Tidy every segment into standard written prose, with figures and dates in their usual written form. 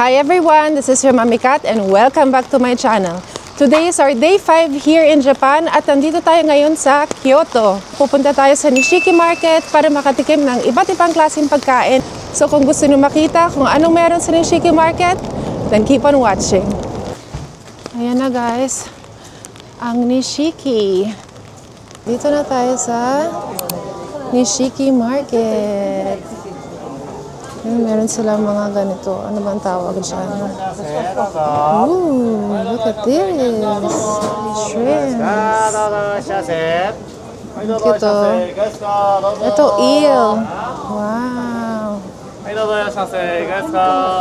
Hi everyone, this is your Mami Kat and welcome back to my channel. Today is our day 5 here in Japan at nandito tayo ngayon sa Kyoto. Pupunta tayo sa Nishiki Market para makatikim ng iba't ibang klaseng pagkain. So kung gusto niyo makita kung anong meron sa Nishiki Market, then keep on watching. Ayan na guys, ang Nishiki. Dito na tayo sa Nishiki Market. Meron silang mga ganito. Ano bang tawag dyan? Ooh, look at this. Shrimps. Cute. Ito, eel. Wow.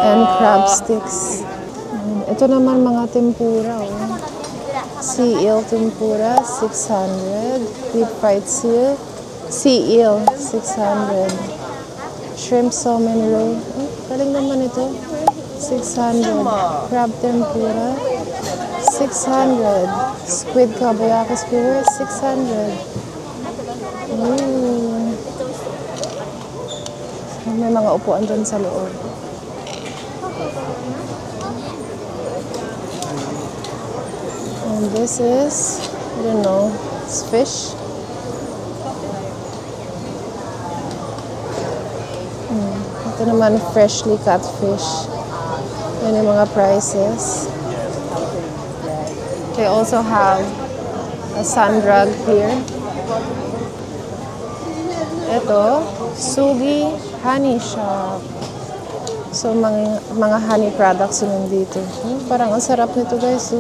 And crab sticks. Ito naman mga tempura. Sea eel tempura, 600. Deep fried sea eel, 600. Shrimp salmon roll. Oh, galing naman ito. 600. Crab tempura. 600. Squid kabayaki skewer. 600. Ooh. May mga upuan dyan sa loob. And this is, I don't know, it's fish. Ito naman, freshly cut fish. Yan yung mga prices. They also have a sun rug here. Ito, Sugi Honey Shop. So, mga honey products yun nandito. Parang ang sarap nito guys.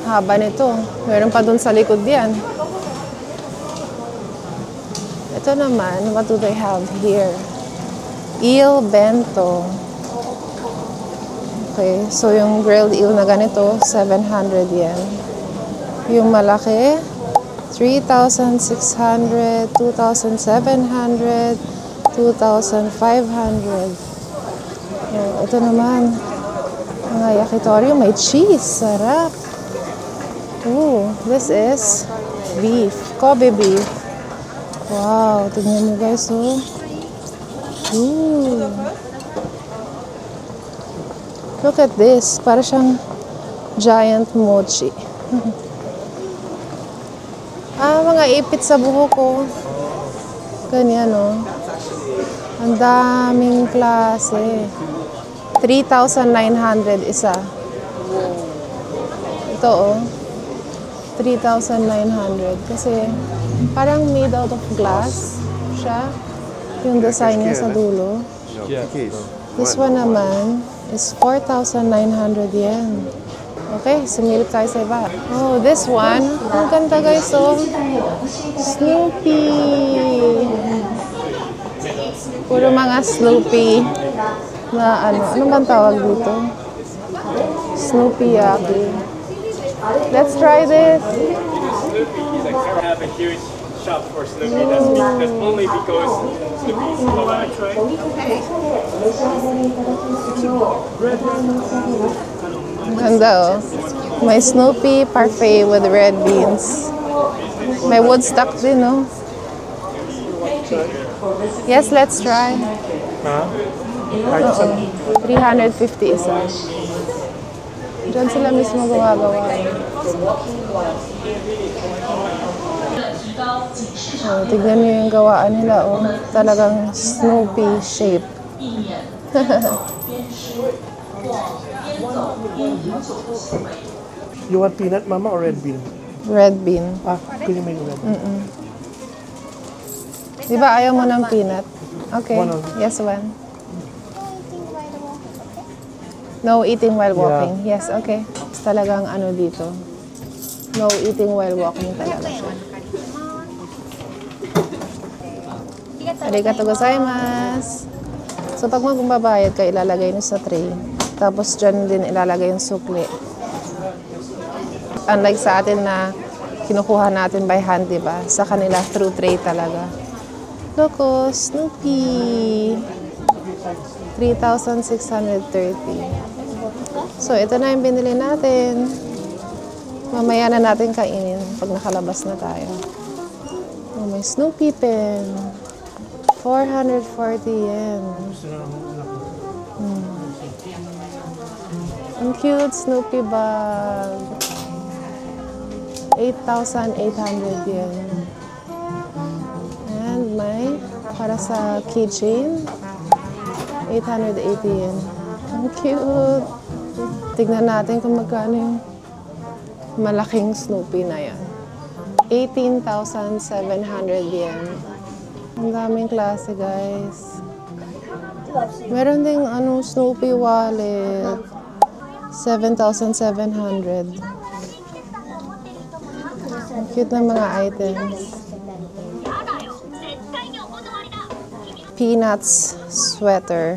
Haba nito. Meron pa dun sa likod yan. Ito naman, what do they have here? Eel bento. Okay, so yung grilled eel na ganito, 700 yen. Yung malaki, 3,600, 2,700, 2,500. Ito naman, mga yakitori, may cheese. Sarap. Ooh, this is beef, Kobe beef. Wow, tignan mo guys, oh. Ooh. Look at this. Para siyang giant mochi. Mga ipit sa buhok ko. Ganyan, oh. Ang daming klase. 3,900 isa. Ito, oh. 3,900 kasi parang made out of glass siya, yung design niya sa dulo. This one naman is 4,900 yen. Okay, sumilip tayo sa iba. Oh, this one, ang ganda guys, oh. Snoopy. Puro mga Snoopy na ano bang tawag dito? Snoopy yaki. Let's try this. Have a huge shop for Snoopy. That's only because Snoopy's Ganda, oh. May Snoopy parfait with red beans. May Woodstock din, oh. Yes, let's try. 350 isa. Diyan sila mismo gumagawa. Oh, tignan niyo yung gawaan nila, oh. Talagang Snoopy shape. You want peanut, Mama, or red bean? Red bean. Can you make red bean? Di ba ayaw mo ng peanut? Okay. One. Yes, one. No eating while walking. Yeah. Yes, okay. Talagang ano dito. No eating while walking talaga siya. Arigatou gozaimasu. So pag magbabayad ka, ilalagay nyo sa tray. Tapos dyan din ilalagay yung sukli. Unlike sa atin na kinukuha natin by hand, diba? Sa kanila, through tray talaga. Loco, Snoopy. 3,630. So, ito na yung binili natin. Mamaya na natin kainin pag nakalabas na tayo. Oh, may Snoopy pen. 440 yen. Ang cute Snoopy bag. 8,800 yen. And may para sa keychain, 880 yen. Ang cute. Tignan natin kung magkano yung malaking Snoopy na yan. 18,700 yen. Ang daming klase, guys. Meron ding Snoopy wallet. 7,700. Ang cute ng mga items. Peanuts sweater.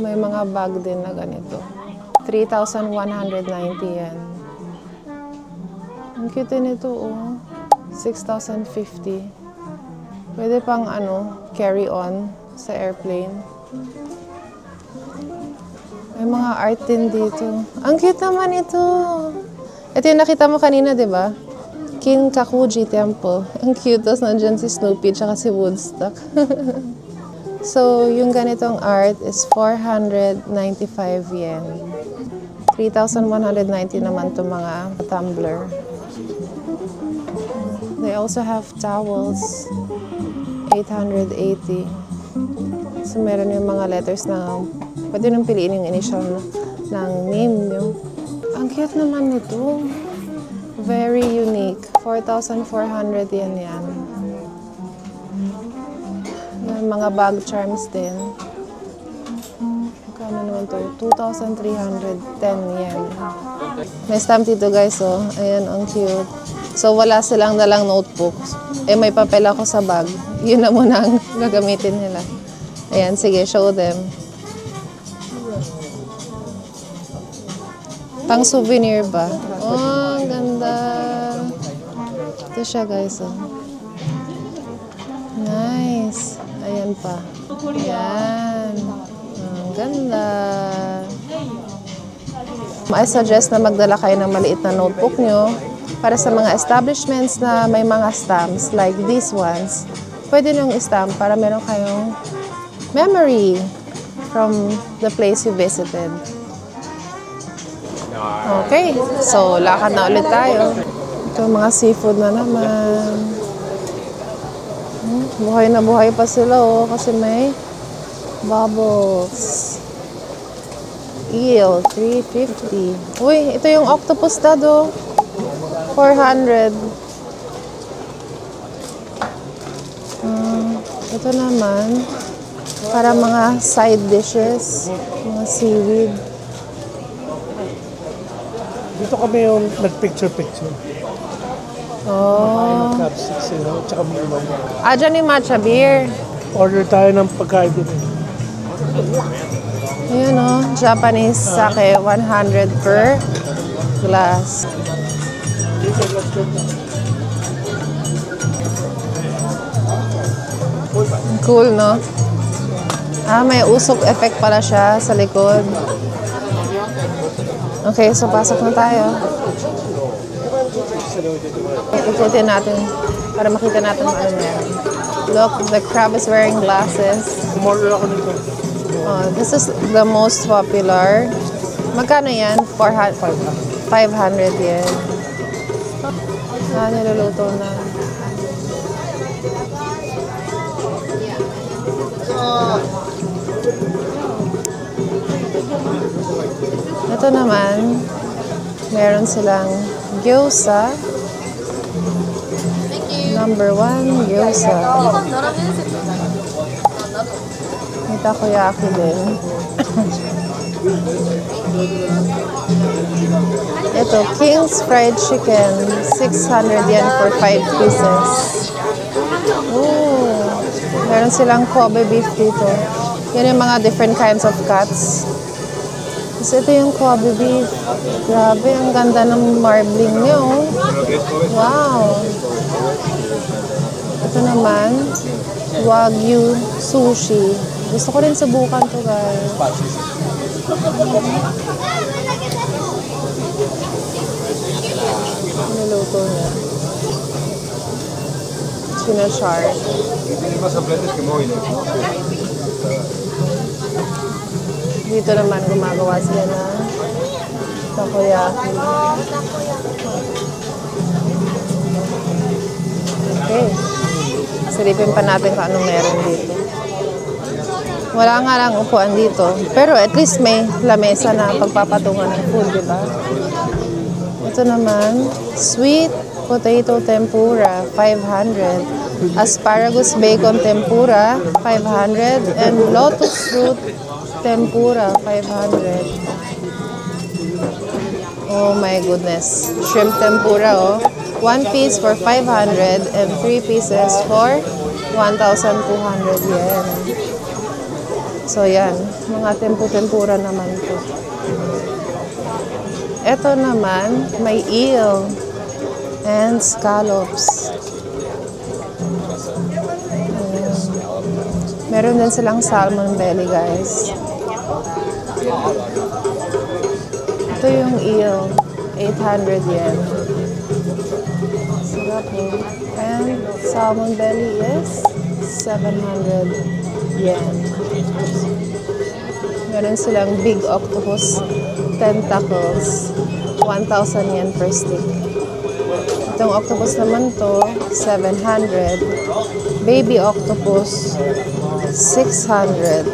May mga bag din na ganito. 3,190 yen. Ang cute nito, oh. 6,050. Pwede pang carry on sa airplane. May mga art din dito. Ang cute naman ito. Ito yung nakita mo kanina, di ba? Kinkakuji Temple. Ang cute. Tapos nandyan si Snoopy tsaka si Woodstock. So, yung ganitong art is 495 yen. 3,190 naman itong mga tumbler. They also have towels. 880. So, meron yung mga letters na pwede nang piliin yung initial ng name nyo. Ang cute naman nito. Very unique. 4,400 yen yan. Yung mga bag charms din. Magkano naman to? 2,310 yen. May stamp dito, guys, oh. Ayan, ang cute. So, wala silang dalang notebooks. May papel ako sa bag. Yun na muna ang gagamitin nila. Ayan, sige, show them. Pang souvenir ba? Oh, ang ganda. Ito siya, guys, oh. Nice. Ayan pa. Ayan. Ang ganda. I suggest na magdala kayo ng maliit na notebook nyo para sa mga establishments na may mga stamps like these ones. Pwede nyo i-stamp para meron kayong memory from the place you visited. Okay, so lakad na ulit tayo. Ito mga seafood na naman. Buhay na buhay pa sila, oh, kasi may bubbles. Eel, 350. Uy, ito yung octopus dado. 400. Ito naman, para mga side dishes, mga seaweed. Dito kami yung nag-picture-picture. Oh. Crab sticks, tsaka mga Dyan yung matcha beer. order tayo ng pagkain din. Ayan, oh, Japanese sake, 100 per glass. Cool, no? May usok effect pala siya sa likod. Okay, so pasok na tayo. Ikutin natin para makita natin kung ano meron. Look, the crab is wearing glasses. Umorder ako nito. This is the most popular. Magkano yan? 500 yen. Niluluto na. Ito naman, meron silang gyoza. Number 1, gyoza. May takoyaki din. Ito, King's Fried Chicken. 600 yen for 5 pieces. Ooh, meron silang Kobe beef dito. Yan yung mga different kinds of cuts. Kasi ito yung Kobe beef. Grabe, ang ganda ng marbling niyo. Wow! Ito naman, Wagyu sushi. Gusto ko rin subukan to, guys. Niluto niya. sinachar. Dito naman gumagawa sila ng takoyaki. Okay. Silipin pa natin kung anong meron dito. Wala nga lang upuan dito. Pero at least may lamesa na pagpapatungan ng food, di ba? Ito naman, sweet potato tempura, 500. Asparagus bacon tempura, 500. And lotus root tempura, 500. Oh my goodness. Shrimp tempura, oh. 1 piece for 500 and 3 pieces for 1,200 yen. So, yan. Mga tempura naman to. Ito naman, may eel and scallops. Meron din silang salmon belly, guys. Ito yung eel. 800 yen. Sarap po. And salmon belly is 700 yen. Meron silang big octopus tentacles. 1,000 yen per stick. Itong octopus naman to, 700. Baby octopus, 600.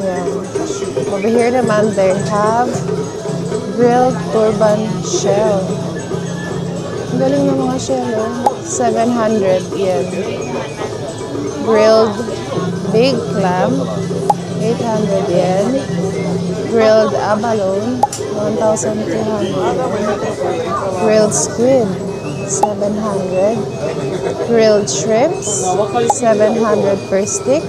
Yan. Over here naman, they have grilled turban shell. Ang galing ng mga shell, oh. 700 yen. Grilled big clam, 800 yen. Grilled abalone, 1,200. Grilled squid, 700. Grilled shrimps, 700 per stick.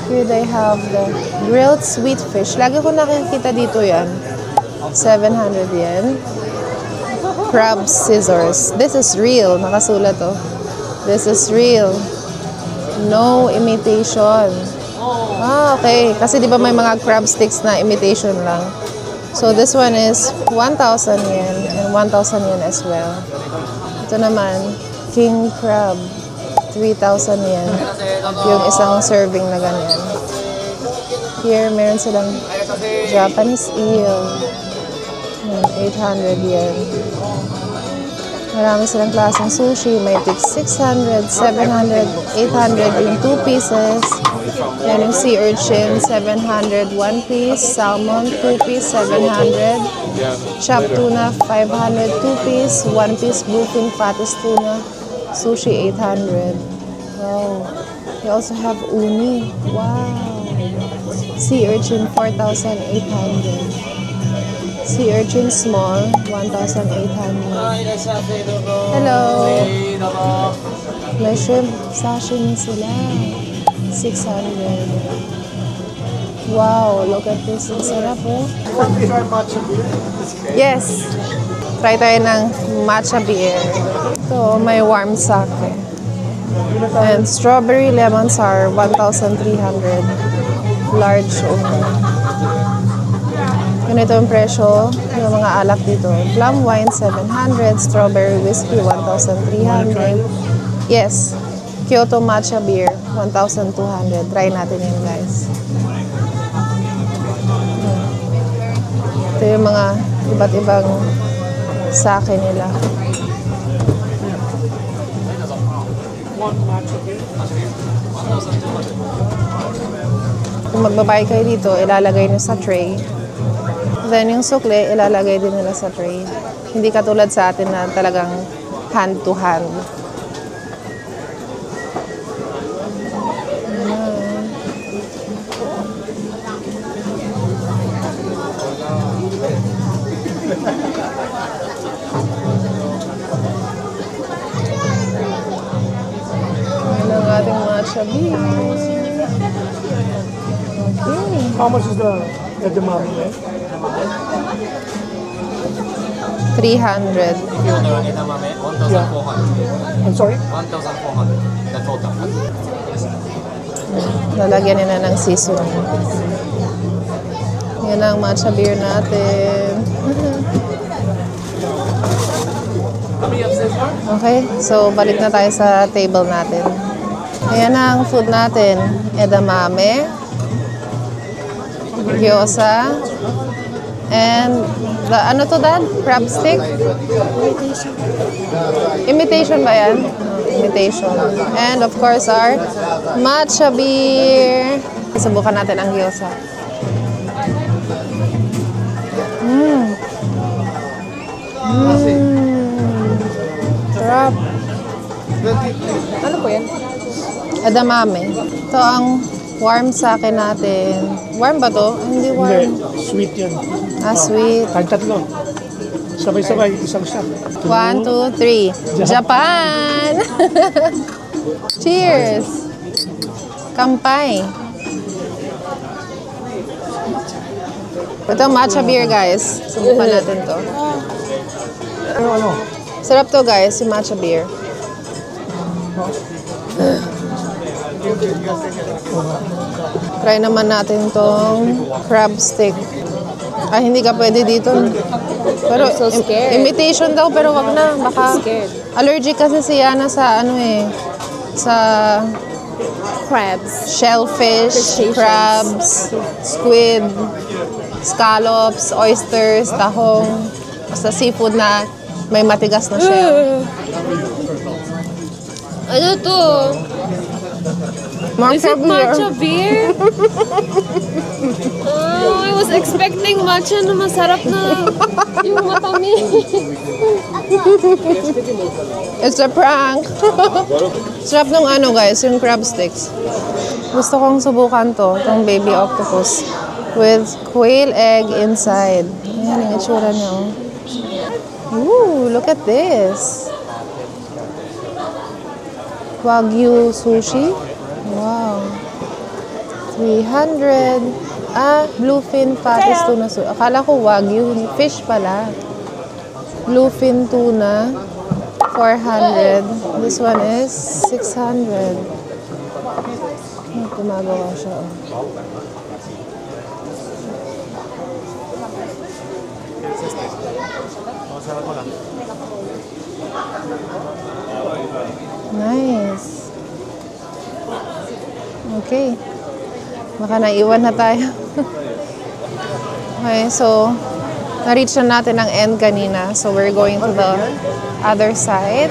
Here they have the grilled sweet fish. Lagi ko nakikita dito yan. 700 yen. Crab scissors. This is real. Nakasulat to. This is real. No imitation. Ah, okay. Kasi di ba may mga crab sticks na imitation lang. So this one is 1,000 yen and 1,000 yen as well. Ito naman, king crab. 3,000 yen. Yung isang serving na ganyan. Here, meron silang Japanese eel. 800 yen. Marami silang klaseng sushi. May tig 600, 700, 800 yung 2 pieces. Yan yung sea urchin, 700, 1 piece. Salmon, 2 piece, 700. Chopped tuna, 500, 2 piece. 1 piece bluefin fattis tuna. Sushi, 800. Wow. They also have uni. Wow. Sea urchin, 4,800. Sea urchin small, 1,800. Hello! May shrimp sashimi sila. 600. Wow, look at this. Ang sarap, oh. Yes! Try tayo ng matcha beer. Ito, may warm sake. And strawberry lemon sour, 1,300. Large only. Ganito yung presyo ng mga alak dito. Plum wine, 700. Strawberry whiskey, 1,300. Yes. Kyoto matcha beer, 1,200. Try natin yun, guys. Ito yung mga iba't ibang sake nila. Kung magbabayad kayo dito, ilalagay nyo sa tray. Then yung sukle, ilalagay din nila sa tray. Hindi katulad sa atin na talagang hand to hand. Ayan ang ating matcha beer. Okay. How much is the edamame? 300. Yeah. I'm sorry? 1,400. The total. Lalagyan nila ng seasoning. Yan ang matcha beer natin. Okay, so balik na tayo sa table natin. Ayan na ang food natin. Edamame, gyoza, and the, ano to, Dad? Crab stick? Imitation ba yan? Imitation. And of course our matcha beer. Subukan natin ang gyoza. Sarap. Ano po yan? Edamame. Ito ang warm sake natin. Warm ba to? Hindi warm. Hindi, sweet yan. Sweet. Kahit tatlo. Sabay-sabay, isang shot. 1, 2, 3. Japan! Cheers! Kampai! Ito matcha beer, guys. Subukan natin to. Ano? Sarap to, guys, yung matcha beer. Try naman natin tong crab stick. Ay, hindi ka pwede dito. Pero imitation daw, pero wag na. Baka allergic kasi si Yana sa ano eh. Sa crabs. Shellfish, crabs, squid, scallops, oysters, tahong. Basta seafood na may matigas na shell. Ano to? Is it matcha beer? I was expecting matcha na masarap na yung matamis. It's a prank. Sarap nung ano, guys, yung crab sticks. Gusto kong subukan to, itong baby octopus with quail egg inside. Ayan yung itsura niya. Ooh, look at this. Wagyu sushi. Wow. 300. Bluefin fatty tuna sushi. Akala ko wagyu, fish pala. Bluefin tuna, 400. This one is 600. Gumagawa siya. Nice. Okay. Baka naiwan na tayo. Okay, so na-reach na natin ang end kanina. So we're going to the other side.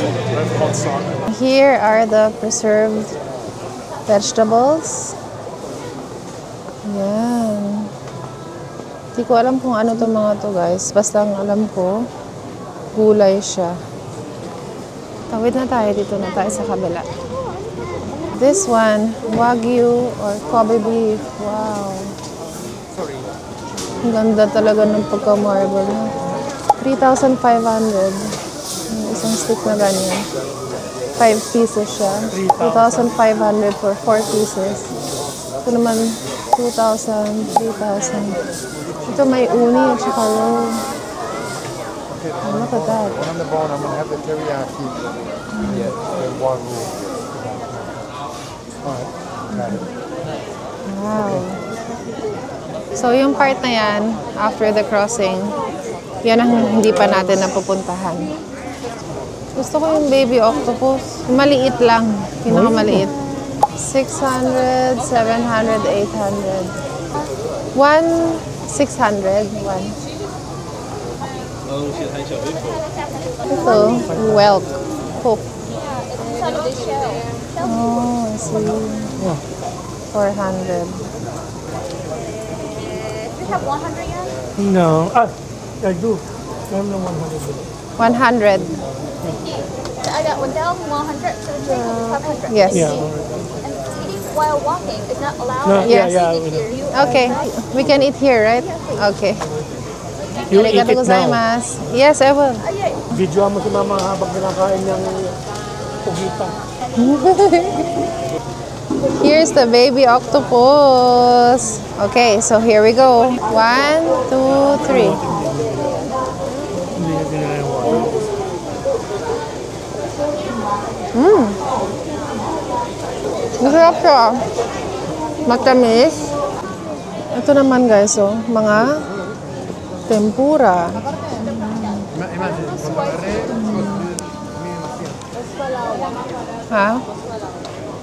Here are the preserved vegetables. Yan. Hindi ko alam kung ano itong mga to, guys. Basta ang alam ko, gulay siya. Tawid na tayo. Dito na tayo sa kabila. This one, Wagyu or Kobe beef. Wow. Ang ganda talaga ng pagka-marble. 3,500. Isang stick na ganyan. 5 pieces siya. 2,500 for 4 pieces. Ito naman, 2,000, 3,000. Ito may uni at saka roll. Oh, look at that. On the bone, I'm going to have the teriyaki. Yes, the wagyu. Alright, got it. Wow. So, yung part na yan, after the crossing, yan ang hindi pa natin napupuntahan. Gusto ko yung baby octopus. Maliit lang. Pinakamaliit. 600, 700, 800. 1,600. Ito, whelk. Hook. Oh, I see. 400. Have 100 yen? No. I do. I have no 100. 100. I got 1,100, so the change is 500. Yes. Yeah. And eating while walking is not allowed. No, Yes. yeah. Okay. We can eat here, right? Okay. You eat Arigatou it now. gozaimasu. Yes, I will. Video mo si mama habang kinakain ng pugita. Here's the baby octopus. Okay, so here we go. 1, 2, 3. Hindi na pinalawa. Masarap siya. Matamis. Ito naman, guys, oh, mga tempura. Ha?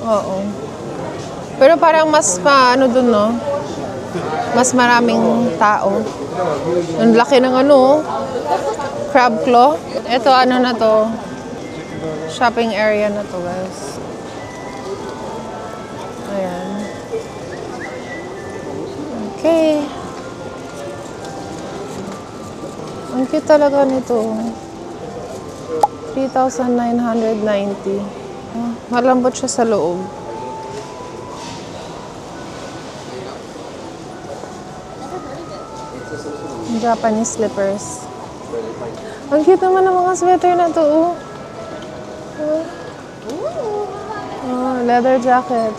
Oo. Pero parang mas ano dun, no? Mas maraming tao. Ang laki ng ano, crab claw. Ito, ano na to? Shopping area na to, guys. Ayan. Okay. Ang cute talaga nito. 3,990. Malambot siya sa loob. Japanese slippers. Ang cute naman ng mga sweater na to. Oh, leather jacket.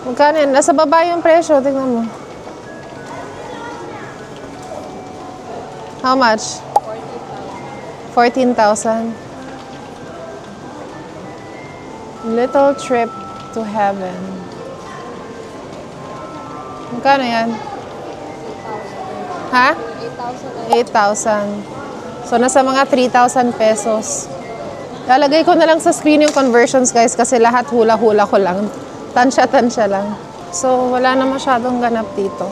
Magkano yan? Nasa baba yung presyo. Tingnan mo. How much? 14,000. Little trip to heaven. Magkano yan? Ha? 8,000. So, nasa mga 3,000 pesos. Lalagay ko na lang sa screen yung conversions, guys, kasi lahat hula-hula ko lang. Tansya-tansya lang. So, wala na masyadong ganap dito.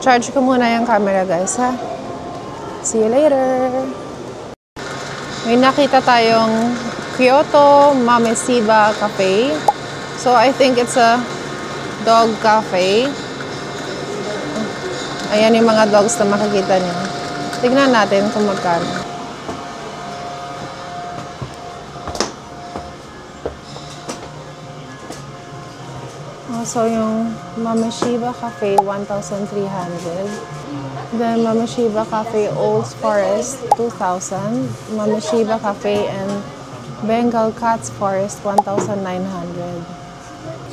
Charge ko muna yung camera, guys, ha? See you later! May nakita tayong Kyoto Mamesiba Cafe. So, I think it's a dog cafe. Ayan yung mga dogs na makikita niyo. Tignan natin kung magkano. So, yung Mameshiba Cafe, 1,300. Then, Mameshiba Cafe Old Forest, 2,000. Mameshiba Cafe and Bengal Cats Forest, 1,900.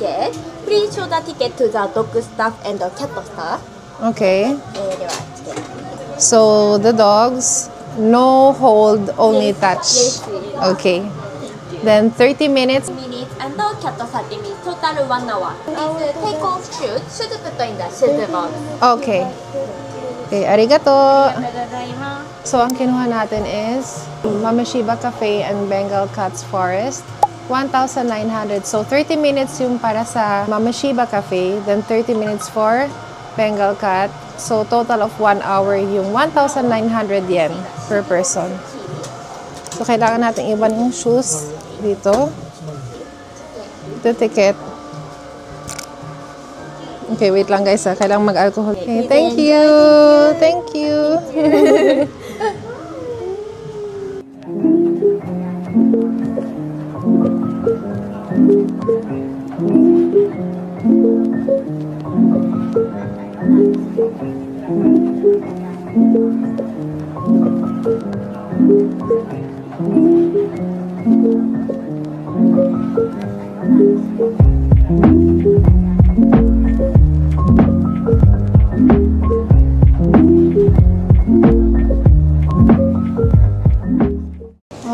Okay. Please show the ticket to the dog staff and the cat staff. Okay. ではチケット So, the dogs, no hold, only touch. Yes. Okay. Then, 30 minutes. minutes and the cat 30 minutes. Total 1 hour. Please take off shoes. Should put in the shoe box. Okay. Okay, arigato. ありがとうございます。 So, ang kinuha natin is Mameshiba Cafe and Bengal Cats Forest, 1,900. So, 30 minutes yung para sa Mameshiba Cafe, then 30 minutes for Bengal Cat. So, total of 1 hour yung 1,900 yen per person. So, kailangan natin iban yung shoes dito. The ticket. Okay, wait lang guys ha. Kailangan mag-alcohol. Okay, thank you! Thank you!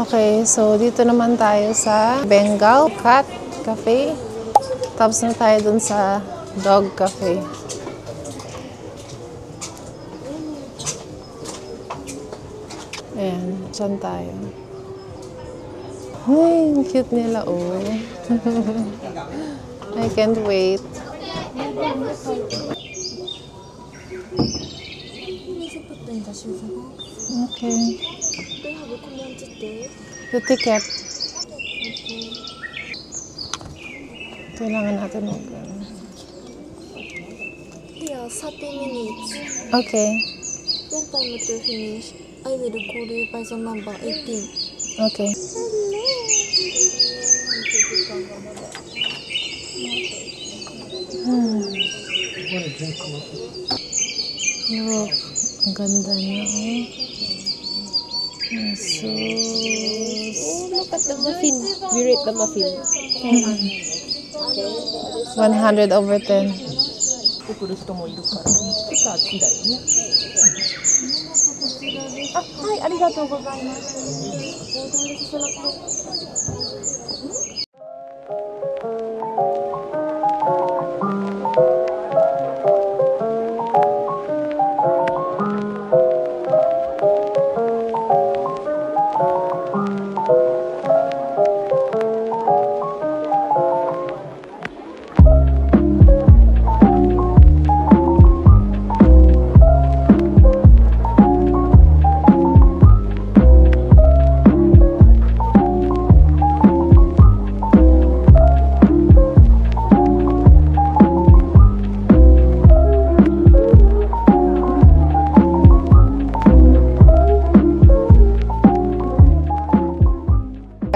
Okay, so dito naman tayo sa Bengal Cat Cafe. Tapos na tayo dun sa Dog Cafe. Ayan, dyan tayo. Ay, ang cute nila, oh. I can't wait. Okay. The ticket. Kailangan natin mag- Here, 30 minutes. Okay. When time to finish, I will call you by the number 18. Okay. Look, ang ganda niya, oh. Jesus. Look at the muffin. We rate the muffin. 100 over 10. 来る人もいるから、さあ、あっちだよね。はい、ありがとうございます。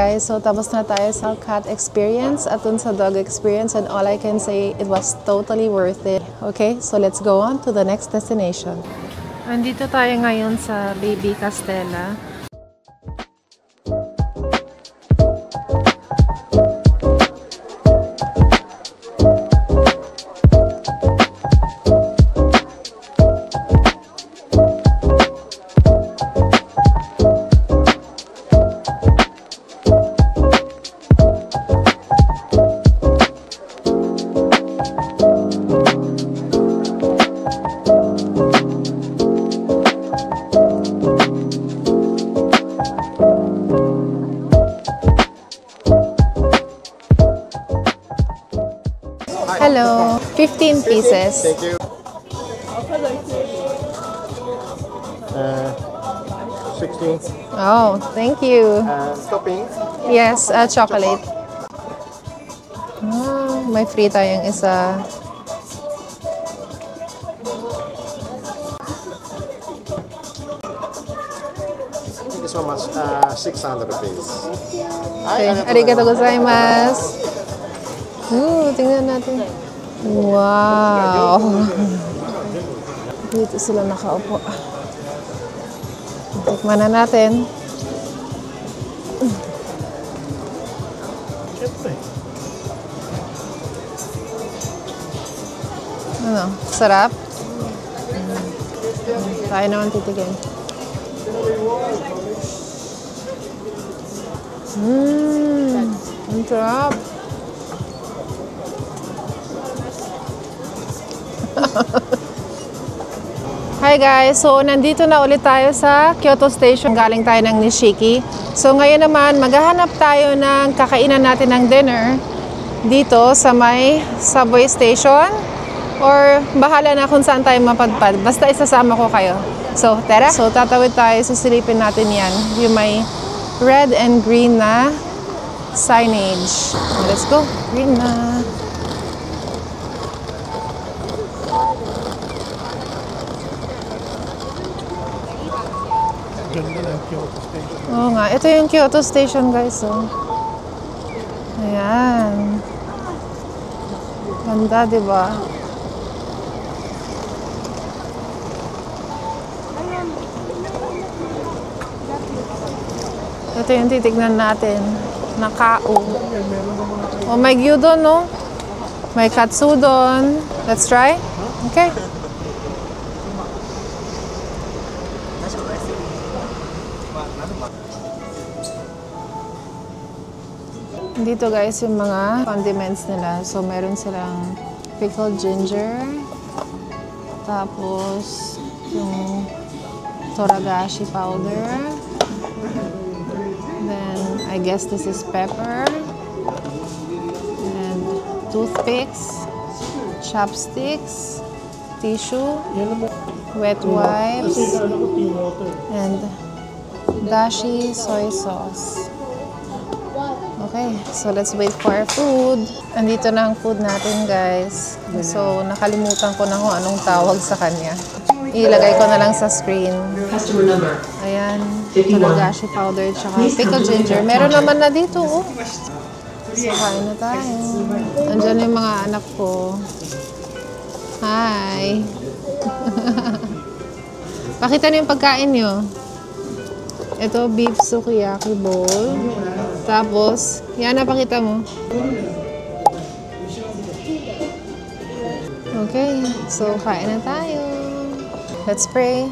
Guys, so tapos na tayo sa cat experience at dun sa dog experience, and all I can say, it was totally worth it. Okay, so let's go on to the next destination. Andito tayo ngayon sa Baby Castella. Hello, 15 pieces. Thank you. 16. Oh, thank you. Topping. Yes, chocolate. Oh, may free tayong isa. This one much 600 rupees. Okay, arigatou gozaimasu. Tingnan natin. Wow! Dito sila nakaupo. Tikman na natin. Ano? Sarap? Tayo naman titigin. Ang sarap. Hi guys! So, nandito na ulit tayo sa Kyoto Station. Galing tayo ng Nishiki. So, ngayon naman, maghahanap tayo ng kakainan natin ng dinner dito sa may subway station. Or, bahala na kung saan tayo mapadpad. Basta isasama ko kayo. So, tara! So, tatawid tayo. Susilipin natin yan. Yung may red and green na signage. Let's go! Green na! Oo nga, ito yung Kyoto Station guys. Oh. Ayan. Ganda, diba? Ito yung titignan natin. Nakao. Oh, may gyudon, no? May katsudon. Let's try? Okay. Dito guys yung mga condiments nila. So meron silang pickled ginger, tapos yung toragashi powder, then I guess this is pepper, and toothpicks, chopsticks, tissue, wet wipes, and dashi soy sauce. Okay, so let's wait for our food. Andito na ang food natin, guys. So, nakalimutan ko na kung anong tawag sa kanya. Ilagay ko na lang sa screen. Ayan, toragashi powder, tsaka pickled ginger. Meron naman na dito, oh. So, kain na tayo. Andyan yung mga anak ko. Hi! Pakita niyo yung pagkain niyo. Ito, beef sukiyaki bowl. Tapos, yan, napakita mo. Okay, so kain na tayo. Let's pray.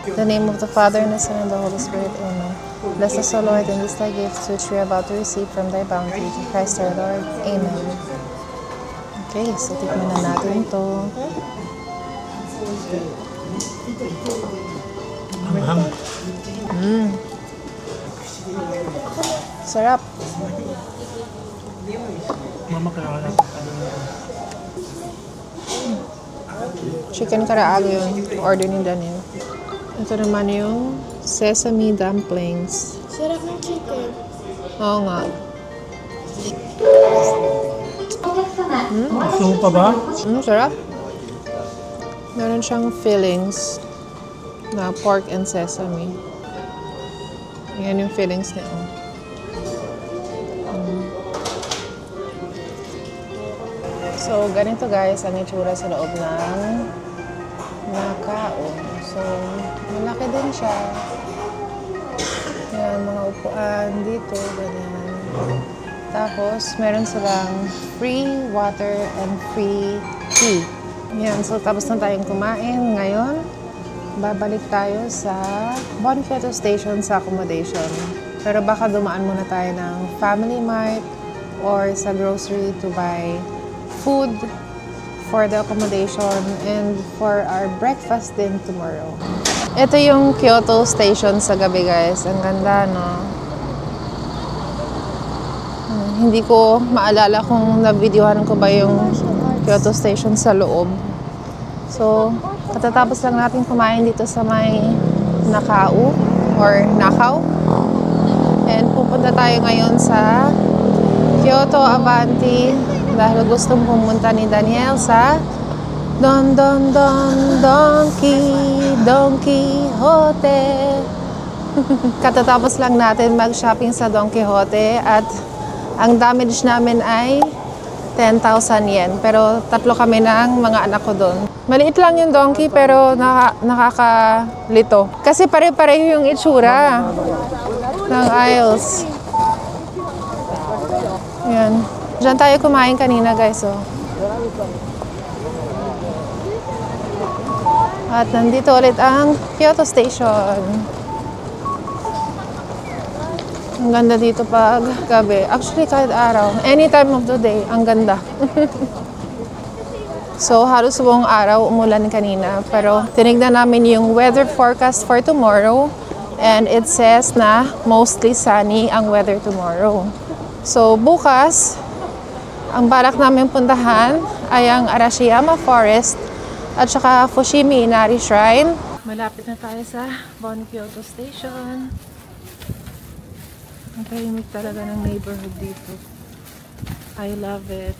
In the name of the Father, and the Son, and the Holy Spirit. Amen. Bless us, O Lord, in these thy gifts which we are about to receive from thy bounty. Through Christ our Lord. Amen. Okay, so tikman na natin ito. Sarap. Mama, kaya Chicken karaage yun. Order ni Daniel. Ito naman yung sesame dumplings. Sarap ng chicken. Oo nga. gusto mo pa ba? Sarap. Meron siyang fillings na pork and sesame. Yan yung fillings niya. So, ganito guys ang itsura sa loob ng Macao. So, malaki din siya. Yan, mga upuan dito, ganyan. Tapos, meron silang free water and free tea. Yan, so tapos na tayong kumain. Ngayon, babalik tayo sa Bon Kyoto Station sa accommodation. Pero baka dumaan muna tayo ng Family Mart or sa grocery to buy food for the accommodation and for our breakfast din tomorrow. Ito yung Kyoto Station sa gabi guys. Ang ganda, no? Hindi ko maalala kung na-videohan ko ba yung Kyoto Station sa loob. So, katatapos lang natin kumain dito sa may Nakao or Nakaw. And pupunta tayo ngayon sa Kyoto Avanti dahil gustong pumunta ni Daniel sa Don Quixote. Katatapos lang natin mag-shopping sa Don Quixote at ang damage namin ay 10,000 yen. Pero tatlo kami ng mga anak ko doon. Maliit lang yung donkey pero nakakalito. Kasi pare-pareho yung itsura ng aisles. Yan. Diyan tayo kumain kanina guys. Oh. At nandito ulit ang Kyoto Station. Ang ganda dito pag gabi. Actually, kahit araw. Any time of the day, ang ganda. So, halos buong araw, umulan kanina. Pero, tinignan namin yung weather forecast for tomorrow. And it says na mostly sunny ang weather tomorrow. So, bukas, ang balak namin puntahan ay ang Arashiyama Forest at saka Fushimi Inari Shrine. Malapit na tayo sa Bon Kyoto Station. Ang tahimik talaga ng neighborhood dito. I love it.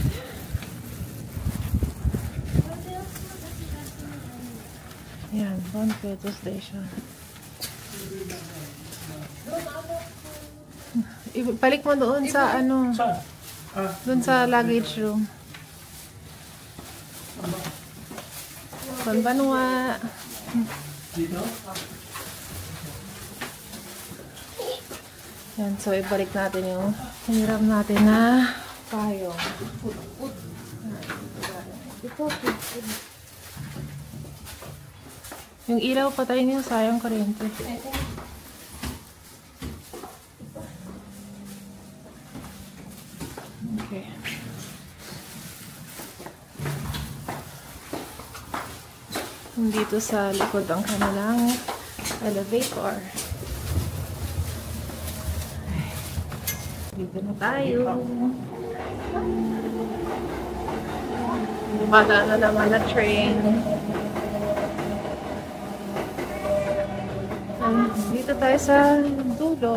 Yan, Bon Kyoto Station. Balik mo doon sa ano, doon sa luggage room. Banbanwa. Yan, so ibalik natin yung hiniram natin na payong. Yung ilaw patay niyo, sayang kuryente. Okay. Dito sa likod ang kanilang elevator. Dito na tayo. Bumata na naman na train. Dito tayo sa dulo.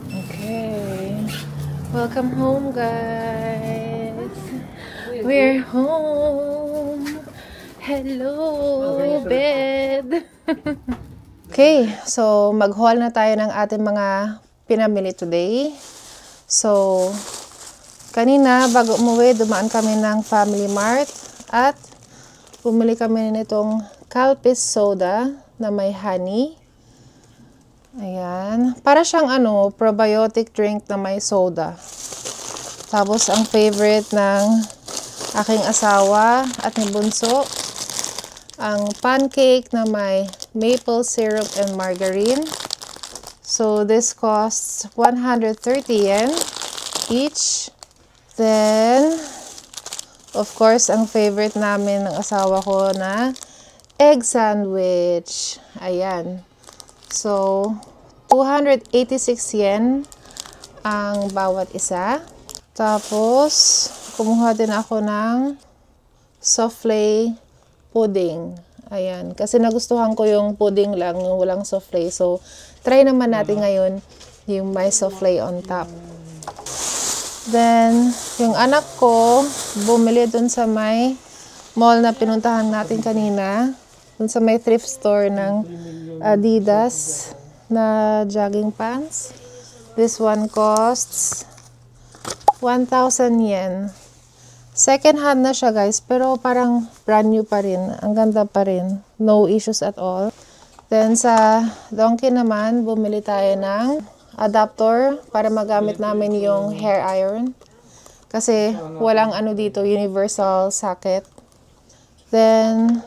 Okay. Welcome home, guys. We're home. Hello, bed. Okay, so mag-haul na tayo ng ating mga pinamili today. So, kanina bago umuwi, dumaan kami ng Family Mart at bumili kami nitong Calpis soda na may honey. Ayan. Para siyang probiotic drink na may soda. Tapos, ang favorite ng aking asawa at ni bunso, ang pancake na may maple syrup and margarine. So, this costs 130 yen each. Then, of course, ang favorite namin ng asawa ko na egg sandwich. Ayan. So, 286 yen ang bawat isa. Tapos, kumuha din ako ng souffle pudding. Ayan. Kasi nagustuhan ko yung pudding lang, yung walang souffle. So, try naman natin ngayon yung may souffle on top. Then, yung anak ko, bumili dun sa may mall na pinuntahan natin kanina. Dun sa may thrift store ng Adidas na jogging pants. This one costs 1,000 yen. Second hand na siya guys, pero parang brand new pa rin. Ang ganda pa rin. No issues at all. Then sa Donkey naman, bumili tayo ng adapter para magamit namin yung hair iron. Kasi walang ano dito, universal socket. Then,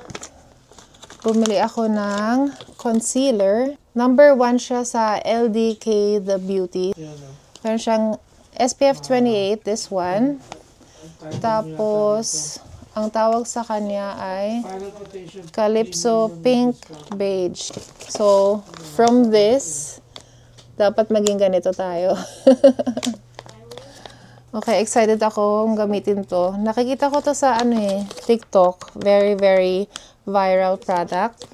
bumili ako ng concealer. Number 1 siya sa LDK The Beauty. Meron siyang SPF 28, this one. Tapos, ang tawag sa kanya ay Calypso Pink Beige. So, from this, dapat maging ganito tayo. Okay, excited ako gamitin to. Nakikita ko to sa TikTok. Very, very viral product.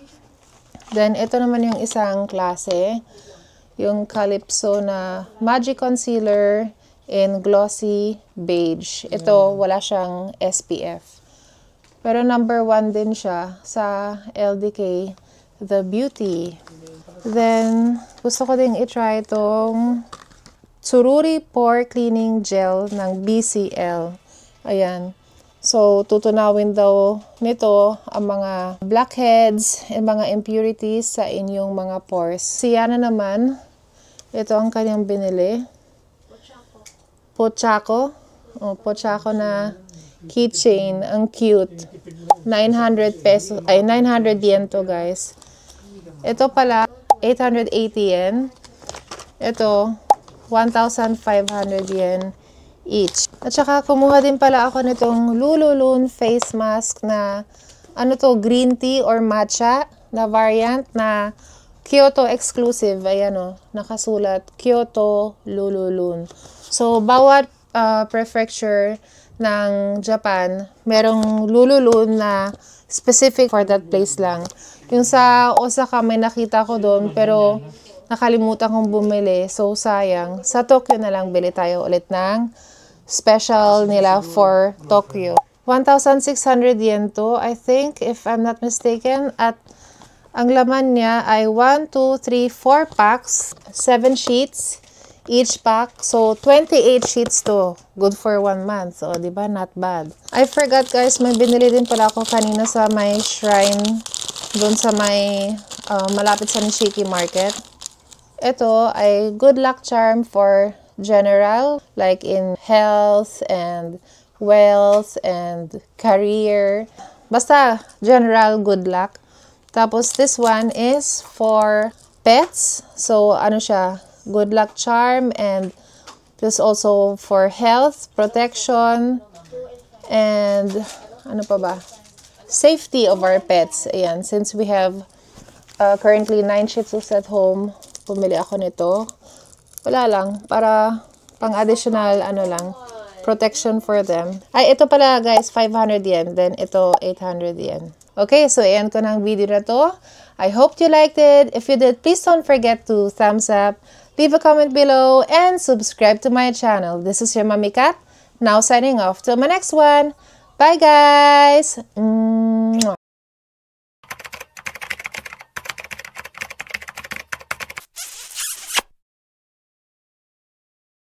Then, ito naman yung isang klase. Yung Calypso na Magic Concealer in Glossy Beige. Ito, wala siyang SPF. Pero number 1 din siya sa LDK The Beauty. Then, gusto ko ding i-try itong Sururi Pore Cleaning Gel ng BCL. Ayan. So, tutunawin daw nito ang mga blackheads and mga impurities sa inyong mga pores. Si Yana naman, ito ang kanyang binili. Pochaco. Oh, Pochaco na keychain. Ang cute. 900 pesos. Ay, 900 yen to, guys. Ito pala, 880 yen. Ito, 1,500 yen each. At saka, kumuha din pala ako nitong Lululun face mask na, green tea or matcha na variant na Kyoto exclusive. Ayan o, nakasulat, Kyoto Lululun. So, bawat prefecture ng Japan, merong Lululun na specific for that place lang. Yung sa Osaka, may nakita ko doon, pero nakalimutan kong bumili. So, sayang. Sa Tokyo na lang bili tayo ulit ng special nila for Tokyo. 1,600 yen to, I think, if I'm not mistaken. At ang laman niya ay 1, 2, 3, 4 packs. 7 sheets each pack. So, 28 sheets to. Good for 1 month. So, di ba? Not bad. I forgot, guys. May binili din pala ako kanina sa may shrine. Doon sa may malapit sa Nishiki Market. Ito ay good luck charm for general, like in health and wealth and career. Basta general good luck. Tapos this one is for pets. So ano siya, good luck charm, and this also for health, protection, and ano pa ba? Safety of our pets. Ayan, since we have currently 9 Shih Tzus at home, pumili ako nito. Wala lang, para pang additional, protection for them. Ay, ito pala guys, 500 yen. Then, ito, 800 yen. Okay, so ayan ko ng video na to. I hope you liked it. If you did, please don't forget to thumbs up, leave a comment below, and subscribe to my channel. This is your Mommy Kat, now signing off. Till my next one. Bye guys!